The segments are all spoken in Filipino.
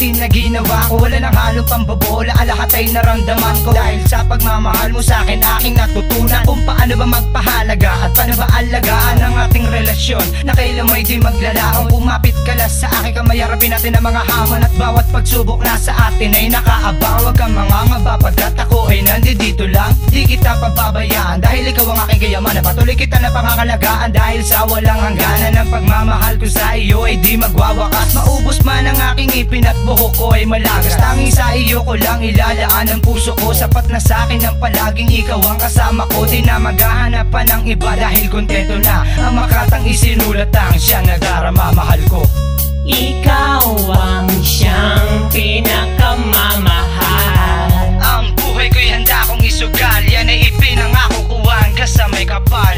routine na ginawa ko. Wala nang halong pambobola, lahat ay naramdaman ko. Dahil sa pagmamahal mo sa akin, aking natutunan kung paano ba magpahalaga at paano ba alagaan ang ating relasyon na kailan may di maglalaon. Kumapit ka lang sa akin, kamay harapin natin ang mga hamon at bawat pagsubok na sa atin ay nakaabang. Huwag kang mangangaba pagkat ako ay nandito lang. Di kita pababayaan dahil ikaw ang aking kayaman, na patuloy kita na pangangalagaan. Dahil sa walang hangganan ng pagmamahal ko sa iyo ay di magwawakas. Maubos man ang aking ipin at buhok ko ay malagas. Tanging sa iyo ko lang ilalaan ang puso ko. Sapat na sa akin ang palaging ikaw ang kasama ko. Di na maghahanap pa ng iba dahil kontento na ang makatang isinulat ang siyang nadarama. Mahal ko, ikaw ang siyang pinakamamahal. ang buhay ko'y handa kong isugal. Yan ay ipinangako ko hanggang sa may kapal.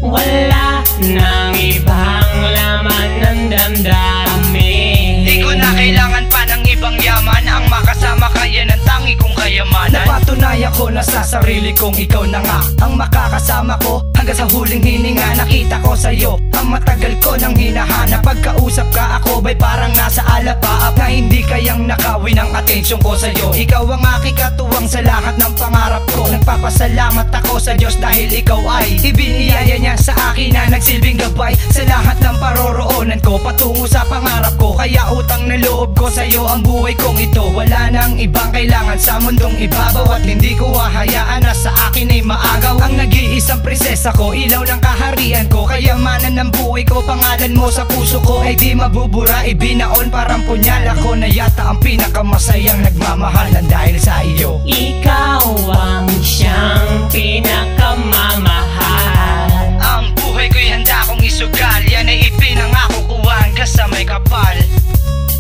Wala nang ibang laman ng damdamin. Di ko na kailangan pa ng ibang yaman. Ang makasama ka yan ang tangi kong kayamanan. Napatunayan ko na sa sarili kong ikaw na nga ang makakasama ko hanggang sa huling hininga. Nakita ko sa'yo ang matagal ko nang hinahanap. Pagkausap ka ako ba'y parang nasa alapaap na hindi kayang nakawin ang atensyon ko sa'yo. Ikaw ang aking katuwang sa lahat ng pangarap ko. Nagpapasalamat ako sa Diyos dahil ikaw ay ibiniyaya niya sa akin na nagsilbing gabay sa lahat ng paroroonan ko patungo sa pangarap ko. Kaya utang na loob ko sa'yo ang buhay kong ito. Wala nang ibang kailangan sa mundong ibabaw at hindi ko hahayaan na sa akin ay maagaw. Ang nag-iisang prinsesa ko, ilaw ng kaharian ko, kayamanan ng buhay ko. Pangalan mo sa puso ko ay di mabubura. Ibinaon parang punyal, ako na yata ang pinakamasayang nagmamahalan dahil sa iyo. Ikaw ang siyang pinakamamahal. Ang buhay ko'y handa kong isugal. Yan ay ipinangako ko hanggang sa may kapal.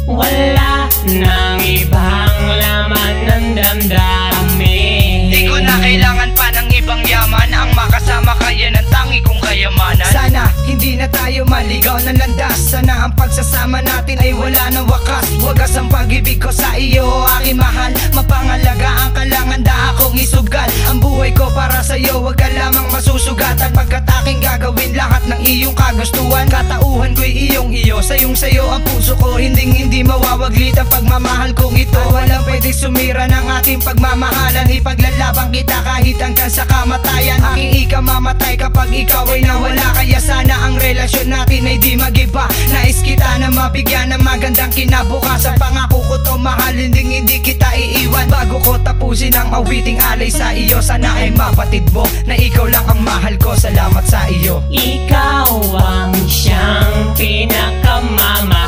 Wala nang ibang laman ng damdamin. Di ko na kailangan pa ng ibang yaman. Ang makasama ka yan ang tangi kong kayamanan. Sana hindi na tayo maligaw ng landas. Sana ang pagsasama natin ay wala ng wakas. Wagas ang pag-ibig ko sa iyo, aking mahal. Mapangalagaan ka lang, handa akong isugal ang buhay ko para sa iyo. Wag ka lamang masusugatan pagkat aking gagawin lahat ng iyong kagustuhan. Katauhan ko'y iyong iyo, sayo ang puso ko. Hindi mawawaglit ang pagmamahal kong ito. Walang pwede sumira ng ating pagmamahalan. Ipaglalaban kita kahit hanggang sa kamatayan. Aking ikamamatay kapag ikaw ay nawala. Kaya sana ang relasyon natin ay di magiba. Nais kita na mabigyan ng magandang kinabukasan. Pangako ko to mahal, hindi kita iiwan. Bago ko tapusin ang awiting alay sa iyo, sana ay mapatid mo na ikaw lang ang mahal ko. Salamat sa iyo. Ikaw ang siyang pinakamamahal.